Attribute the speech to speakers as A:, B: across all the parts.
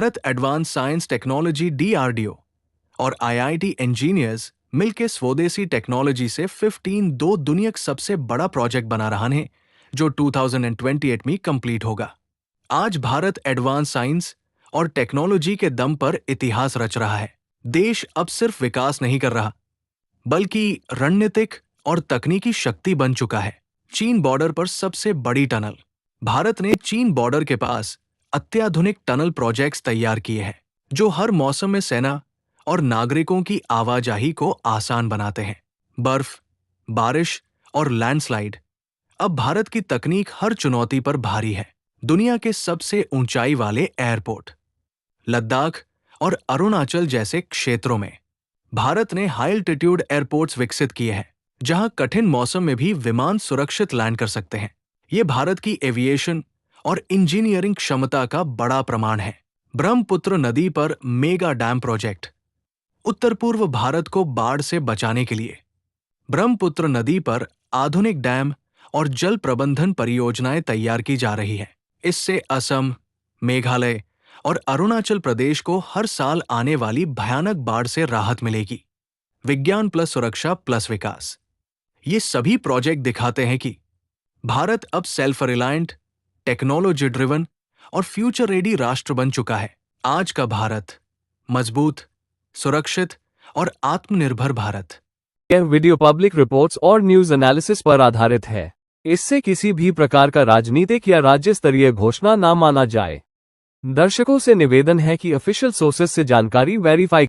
A: Bharat advance science technology DRDO और IIT engineers मिलकर स्वदेशी टेक्नोलॉजी से 15 दो दुनिया का सबसे बड़ा प्रोजेक्ट बना रहा है जो 2028 में कंप्लीट होगा। आज भारत एडवांस साइंस और टेक्नोलॉजी के दम पर इतिहास रच रहा है। देश अब सिर्फ विकास नहीं कर रहा बल्कि रणनीतिक और तकनीकी शक्ति बन चुका है। चीन बॉर्डर पर सबसे बड़ी टनल। भारत ने चीन बॉर्डर के पास अत्याधुनिक टनल प्रोजेक्ट्स तैयार किए हैं जो हर मौसम में सेना और नागरिकों की आवाजाही को आसान बनाते हैं। बर्फ, बारिश और लैंडस्लाइड। अब भारत की तकनीक हर चुनौती पर भारी है। दुनिया के सबसे ऊंचाई वाले एयरपोर्ट, लद्दाख और अरुणाचल जैसे क्षेत्रों में भारत ने हाई एल्टीट्यूड एयरपोर्ट्स विकसित किए हैं जहां कठिन मौसम में भी विमान सुरक्षित लैंड कर सकते हैं। ये भारत की एविएशन और इंजीनियरिंग क्षमता का बड़ा प्रमाण है। ब्रह्मपुत्र नदी पर मेगा डैम प्रोजेक्ट। उत्तर पूर्व भारत को बाढ़ से बचाने के लिए ब्रह्मपुत्र नदी पर आधुनिक डैम और जल प्रबंधन परियोजनाएं तैयार की जा रही है। इससे असम, मेघालय और अरुणाचल प्रदेश को हर साल आने वाली भयानक बाढ़ से राहत मिलेगी। विज्ञान प्लस सुरक्षा प्लस विकास। ये सभी प्रोजेक्ट दिखाते हैं कि भारत अब सेल्फ रिलायंट, टेक्नोलॉजी ड्रिवन और फ्यूचर रेडी राष्ट्र बन चुका है। आज का भारत मजबूत, सुरक्षित और आत्मनिर्भर भारत।
B: यह वीडियो पब्लिक रिपोर्ट्स और न्यूज एनालिसिस पर आधारित है। इससे किसी भी प्रकार का राजनीतिक या राज्य स्तरीय घोषणा ना माना जाए। दर्शकों से निवेदन है कि ऑफिशियल सोर्सेज से जानकारी वेरीफाई।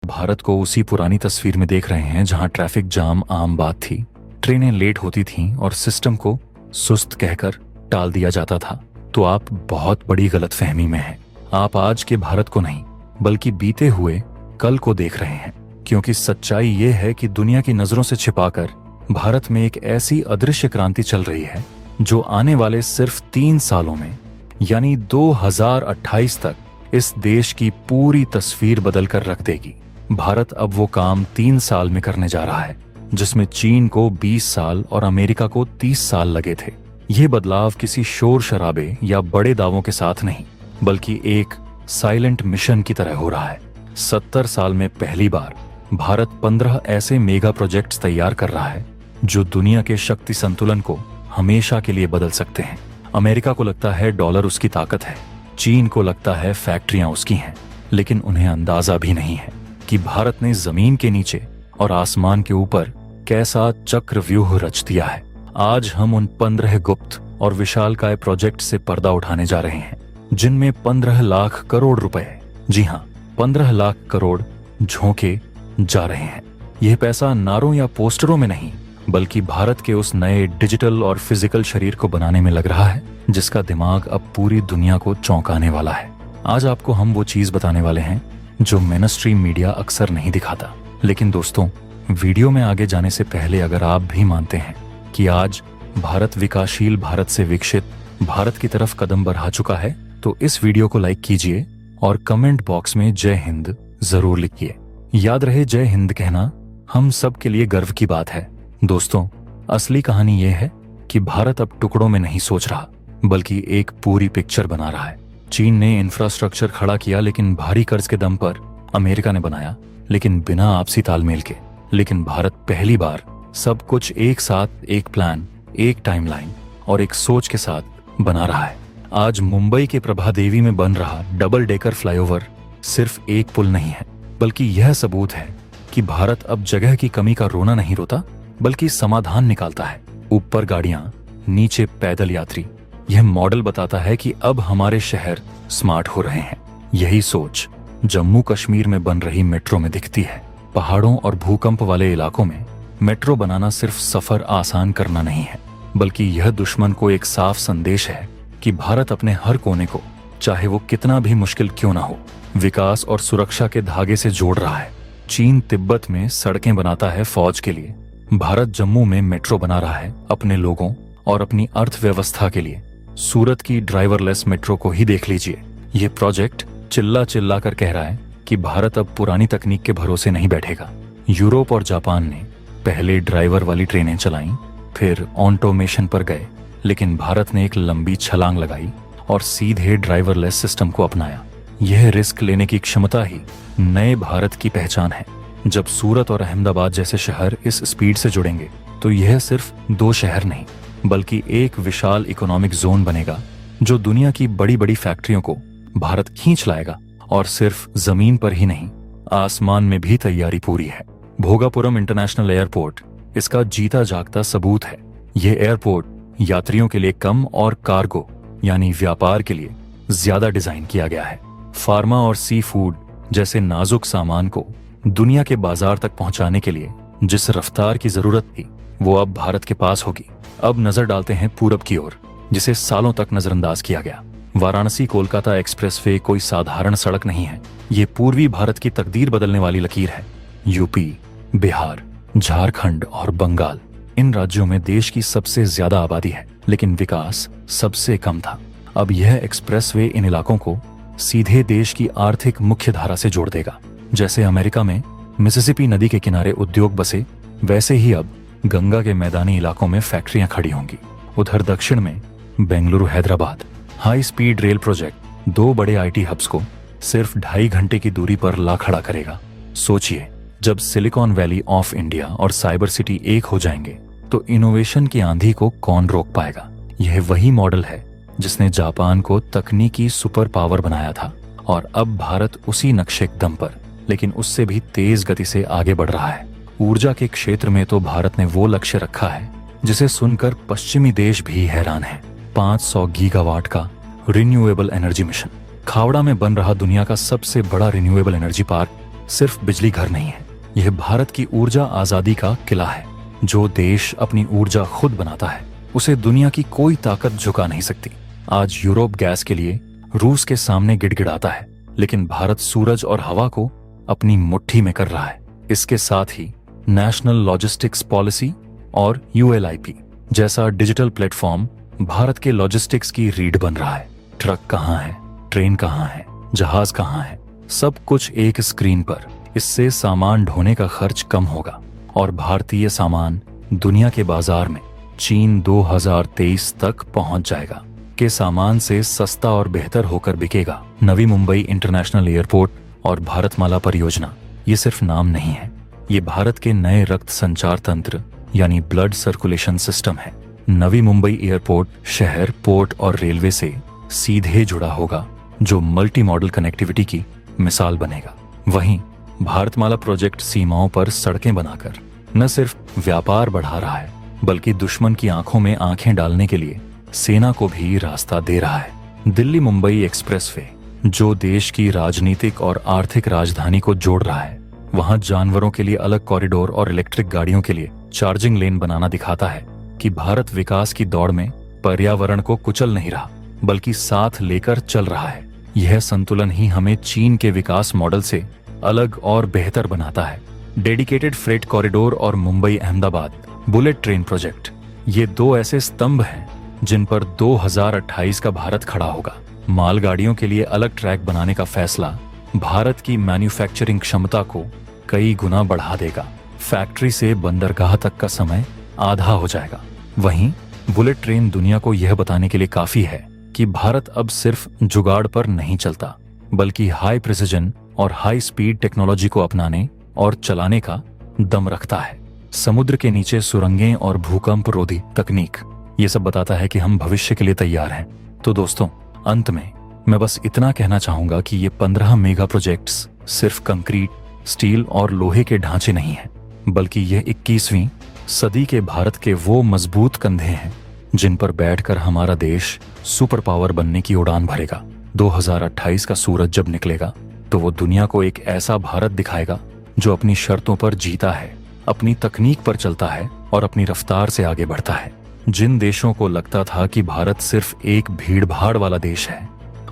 C: भारत को उसी पुरानी तस्वीर में देख रहे हैं जहां ट्रैफिक जाम आम बात थी, ट्रेनें लेट होती थीं और सिस्टम को सुस्त कहकर टाल दिया जाता था। तो आप बहुत बड़ी गलतफहमी में हैं। आप आज के भारत को नहीं बल्कि बीते हुए कल को देख रहे हैं, क्योंकि सच्चाई ये है कि दुनिया की नजरों से छिपाकर भारत में एक ऐसी अदृश्य क्रांति चल रही है जो आने वाले सिर्फ 3 सालों में यानी 2028 तक इस देश की पूरी तस्वीर बदल कर रख देगी। भारत अब वो काम 3 साल में करने जा रहा है जिसमें चीन को 20 साल और अमेरिका को 30 साल लगे थे। ये बदलाव किसी शोर शराबे या बड़े दावों के साथ नहीं बल्कि एक साइलेंट मिशन की तरह हो रहा है। 70 साल में पहली बार भारत 15 ऐसे मेगा प्रोजेक्ट्स तैयार कर रहा है जो दुनिया के शक्ति संतुलन को हमेशा के लिए बदल सकते हैं। अमेरिका को लगता है डॉलर उसकी ताकत है, चीन को लगता है फैक्ट्रियां उसकी हैं, लेकिन उन्हें अंदाजा भी नहीं है कि भारत ने जमीन के नीचे और आसमान के ऊपर कैसा चक्रव्यूह रच दिया है। आज हम उन 15 गुप्त और विशालकाय प्रोजेक्ट से पर्दा उठाने जा रहे हैं जिनमें 15 लाख करोड़ रुपए, जी हाँ 15 लाख करोड़ झोंके जा रहे हैं। यह पैसा नारों या पोस्टरों में नहीं बल्कि भारत के उस नए डिजिटल और फिजिकल शरीर को बनाने में लग रहा है जिसका दिमाग अब पूरी दुनिया को चौंकाने वाला है। आज आपको हम वो चीज बताने वाले हैं जो मेनस्ट्रीम मीडिया अक्सर नहीं दिखाता। लेकिन दोस्तों, वीडियो में आगे जाने से पहले अगर आप भी मानते हैं कि आज भारत विकासशील भारत से विकसित भारत की तरफ कदम बढ़ा चुका है तो इस वीडियो को लाइक कीजिए और कमेंट बॉक्स में जय हिंद जरूर लिखिए। याद रहे, जय हिंद कहना हम सब के लिए गर्व की बात है। दोस्तों, असली कहानी यह है कि भारत अब टुकड़ों में नहीं सोच रहा बल्कि एक पूरी पिक्चर बना रहा है। चीन ने इंफ्रास्ट्रक्चर खड़ा किया लेकिन भारी कर्ज के दम पर। अमेरिका ने बनाया लेकिन बिना आपसी तालमेल के। लेकिन भारत पहली बार सब कुछ एक साथ, एक प्लान, एक टाइमलाइन और एक सोच के साथ बना रहा है। आज मुंबई के प्रभादेवी में बन रहा डबल डेकर फ्लाईओवर सिर्फ एक पुल नहीं है बल्कि यह सबूत है कि भारत अब जगह की कमी का रोना नहीं रोता बल्कि समाधान निकालता है। ऊपर गाड़ियां, नीचे पैदल यात्री। यह मॉडल बताता है कि अब हमारे शहर स्मार्ट हो रहे हैं। यही सोच जम्मू कश्मीर में बन रही मेट्रो में दिखती है। पहाड़ों और भूकंप वाले इलाकों में मेट्रो बनाना सिर्फ सफर आसान करना नहीं है बल्कि यह दुश्मन को एक साफ संदेश है कि भारत अपने हर कोने को, चाहे वो कितना भी मुश्किल क्यों ना हो, विकास और सुरक्षा के धागे से जोड़ रहा है। चीन तिब्बत में सड़कें बनाता है फौज के लिए, भारत जम्मू में मेट्रो बना रहा है अपने लोगों और अपनी अर्थव्यवस्था के लिए। सूरत की ड्राइवरलेस मेट्रो को ही देख लीजिए। ये प्रोजेक्ट चिल्ला चिल्ला कर कह रहा है कि भारत अब पुरानी तकनीक के भरोसे नहीं बैठेगा। यूरोप और जापान ने पहले ड्राइवर वाली ट्रेनें चलाईं, फिर ऑटोमेशन पर गए लेकिन भारत ने एक लंबी छलांग लगाई और सीधे ड्राइवरलेस सिस्टम को अपनाया। यह रिस्क लेने की क्षमता ही नए भारत की पहचान है। जब सूरत और अहमदाबाद जैसे शहर इस स्पीड से जुड़ेंगे तो यह सिर्फ 2 शहर नहीं बल्कि एक विशाल इकोनॉमिक जोन बनेगा जो दुनिया की बड़ी बड़ी फैक्ट्रियों को भारत खींच लाएगा। और सिर्फ जमीन पर ही नहीं, आसमान में भी तैयारी पूरी है। भोगापुरम इंटरनेशनल एयरपोर्ट इसका जीता जागता सबूत है। यह एयरपोर्ट यात्रियों के लिए कम और कार्गो यानी व्यापार के लिए ज्यादा डिजाइन किया गया है। फार्मा और सी फूड जैसे नाजुक सामान को दुनिया के बाजार तक पहुंचाने के लिए जिस रफ्तार की जरूरत थी वो अब भारत के पास होगी। अब नजर डालते हैं पूरब की ओर, जिसे सालों तक नजरअंदाज किया गया। वाराणसी कोलकाता एक्सप्रेसवे कोई साधारण सड़क नहीं है। ये पूर्वी भारत की तकदीर बदलने वाली लकीर है। यूपी, बिहार, झारखंड और बंगाल, इन राज्यों में देश की सबसे ज्यादा आबादी है लेकिन विकास सबसे कम था। अब यह एक्सप्रेसवे इन इलाकों को सीधे देश की आर्थिक मुख्य धारा से जोड़ देगा। जैसे अमेरिका में मिसिसिपी नदी के किनारे उद्योग बसे, वैसे ही अब गंगा के मैदानी इलाकों में फैक्ट्रियां खड़ी होंगी। उधर दक्षिण में Bengaluru Hyderabad high speed rail project 2 बड़े आईटी हब्स को सिर्फ 2.5 घंटे की दूरी पर ला खड़ा करेगा। सोचिए, जब सिलिकॉन वैली ऑफ इंडिया और साइबर सिटी एक हो जाएंगे तो इनोवेशन की आंधी को कौन रोक पाएगा। यह वही मॉडल है जिसने जापान को तकनीकी सुपर पावर बनाया था और अब भारत उसी नक्शे दम पर लेकिन उससे भी तेज गति से आगे बढ़ रहा है। ऊर्जा के क्षेत्र में तो भारत ने वो लक्ष्य रखा है जिसे सुनकर पश्चिमी देश भी हैरान है। 500 गीगावाट का रिन्यूएबल एनर्जी मिशन। खावड़ा में बन रहा दुनिया का सबसे बड़ा रिन्यूएबल एनर्जी पार्क सिर्फ बिजली घर नहीं है, यह भारत की ऊर्जा आजादी का किला है। जो देश अपनी ऊर्जा खुद बनाता है उसे दुनिया की कोई ताकत झुका नहीं सकती। आज यूरोप गैस के लिए रूस के सामने गिड़गिड़ाता है, लेकिन भारत सूरज और हवा को अपनी मुट्ठी में कर रहा है। इसके साथ ही नेशनल लॉजिस्टिक्स पॉलिसी और ULIP जैसा डिजिटल प्लेटफॉर्म भारत के लॉजिस्टिक्स की रीढ़ बन रहा है। ट्रक कहाँ है, ट्रेन कहाँ है, जहाज कहाँ है, सब कुछ एक स्क्रीन पर। इससे सामान ढोने का खर्च कम होगा और भारतीय सामान दुनिया के बाजार में चीन 2023 तक पहुंच जाएगा के सामान से सस्ता और बेहतर होकर बिकेगा। नवी मुंबई इंटरनेशनल एयरपोर्ट और भारतमाला परियोजना ये सिर्फ नाम नहीं है, ये भारत के नए रक्त संचार तंत्र यानी ब्लड सर्कुलेशन सिस्टम है। नवी मुंबई एयरपोर्ट शहर, पोर्ट और रेलवे से सीधे जुड़ा होगा जो मल्टी मॉडल कनेक्टिविटी की मिसाल बनेगा। वहीं भारतमाला प्रोजेक्ट सीमाओं पर सड़कें बनाकर न सिर्फ व्यापार बढ़ा रहा है बल्कि दुश्मन की आंखों में आंखें डालने के लिए सेना को भी रास्ता दे रहा है। दिल्ली मुंबई एक्सप्रेसवे जो देश की राजनीतिक और आर्थिक राजधानी को जोड़ रहा है, वहां जानवरों के लिए अलग कॉरिडोर और इलेक्ट्रिक गाड़ियों के लिए चार्जिंग लेन बनाना दिखाता है कि भारत विकास की दौड़ में पर्यावरण को कुचल नहीं रहा बल्कि साथ लेकर चल रहा है। यह संतुलन ही हमें चीन के विकास मॉडल से अलग और बेहतर बनाता है। डेडिकेटेड फ्रेट कॉरिडोर और Mumbai Ahmedabad bullet train project ये 2 ऐसे स्तंभ हैं जिन पर 2028 का भारत खड़ा होगा। मालगाड़ियों के लिए अलग ट्रैक बनाने का फैसला भारत की मैन्युफैक्चरिंग क्षमता को कई गुना बढ़ा देगा। फैक्ट्री से बंदरगाह तक का समय आधा हो जाएगा। वहीं बुलेट ट्रेन दुनिया को यह बताने के लिए काफी है कि भारत अब सिर्फ जुगाड़ पर नहीं चलता बल्कि हाई प्रिसिजन और हाई स्पीड टेक्नोलॉजी को अपनाने और चलाने का दम रखता है। समुद्र के नीचे सुरंगें और भूकंप रोधी तकनीक ये सब बताता है कि हम भविष्य के लिए तैयार हैं। तो दोस्तों, अंत में मैं बस इतना कहना चाहूंगा कि ये 15 मेगा प्रोजेक्ट्स सिर्फ कंक्रीट, स्टील और लोहे के ढांचे नहीं हैं, बल्कि ये 21वीं सदी के भारत के वो मजबूत कंधे हैं जिन पर बैठकर हमारा देश सुपर पावर बनने की उड़ान भरेगा। 2028 का सूरज जब निकलेगा तो वो दुनिया को एक ऐसा भारत दिखाएगा जो अपनी शर्तों पर जीता है, अपनी तकनीक पर चलता है और अपनी रफ्तार से आगे बढ़ता है। जिन देशों को लगता था कि भारत सिर्फ एक भीड़-भाड़ वाला देश है,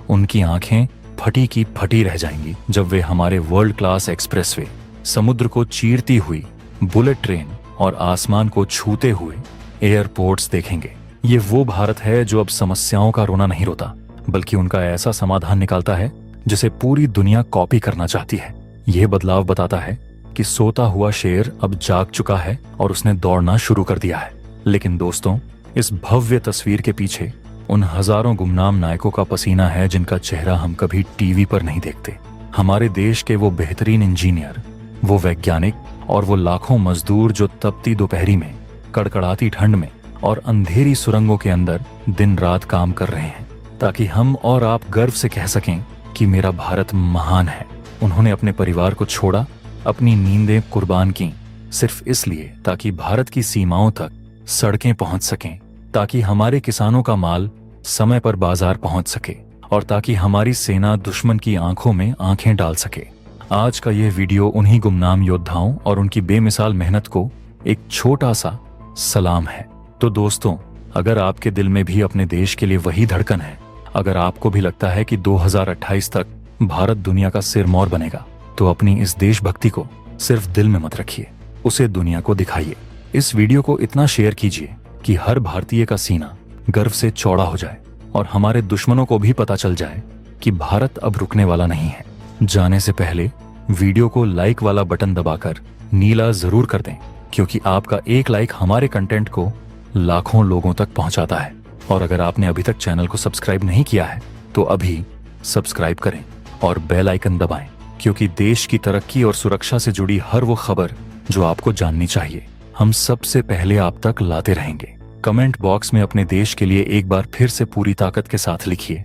C: उनकी आंखें फटी की फटी रह जाएंगी जब वे हमारे वर्ल्ड क्लास एक्सप्रेसवे, समुद्र को चीरती हुई बुलेट ट्रेन और आसमान को छूते हुए एयरपोर्ट्स देखेंगे। ये वो भारत है जो अब समस्याओं का रोना नहीं रोता बल्कि उनका ऐसा समाधान निकालता है जिसे पूरी दुनिया कॉपी करना चाहती है। यह बदलाव बताता है कि सोता हुआ शेर अब जाग चुका है और उसने दौड़ना शुरू कर दिया है। लेकिन दोस्तों, इस भव्य तस्वीर के पीछे उन हजारों गुमनाम नायकों का पसीना है जिनका चेहरा हम कभी टीवी पर नहीं देखते। हमारे देश के वो बेहतरीन इंजीनियर, वो वैज्ञानिक और वो लाखों मजदूर जो तपती दोपहरी में, कड़कड़ाती ठंड में और अंधेरी सुरंगों के अंदर दिन रात काम कर रहे हैं ताकि हम और आप गर्व से कह सकें कि मेरा भारत महान है। उन्होंने अपने परिवार को छोड़ा, अपनी नींदें कुर्बान की, सिर्फ इसलिए ताकि भारत की सीमाओं तक सड़कें पहुंच सकें, ताकि हमारे किसानों का माल समय पर बाजार पहुंच सके और ताकि हमारी सेना दुश्मन की आंखों में आंखें डाल सके। आज का यह वीडियो उन्हीं गुमनाम योद्धाओं और उनकी बेमिसाल मेहनत को एक छोटा सा सलाम है। तो दोस्तों, अगर आपके दिल में भी अपने देश के लिए वही धड़कन है, अगर आपको भी लगता है कि 2028 तक भारत दुनिया का सिरमौर बनेगा, तो अपनी इस देशभक्ति को सिर्फ दिल में मत रखिए, उसे दुनिया को दिखाइए। इस वीडियो को इतना शेयर कीजिए कि हर भारतीय का सीना गर्व से चौड़ा हो जाए और हमारे दुश्मनों को भी पता चल जाए कि भारत अब रुकने वाला नहीं है। जाने से पहले वीडियो को लाइक वाला बटन दबाकर नीला जरूर कर दें, क्योंकि आपका एक लाइक हमारे कंटेंट को लाखों लोगों तक पहुंचाता है। और अगर आपने अभी तक चैनल को सब्सक्राइब नहीं किया है तो अभी सब्सक्राइब करें और बेल आइकन दबाएं, क्योंकि देश की तरक्की और सुरक्षा से जुड़ी हर वो खबर जो आपको जाननी चाहिए, हम सबसे पहले आप तक लाते रहेंगे। कमेंट बॉक्स में अपने देश के लिए एक बार फिर से पूरी ताकत के साथ लिखिए,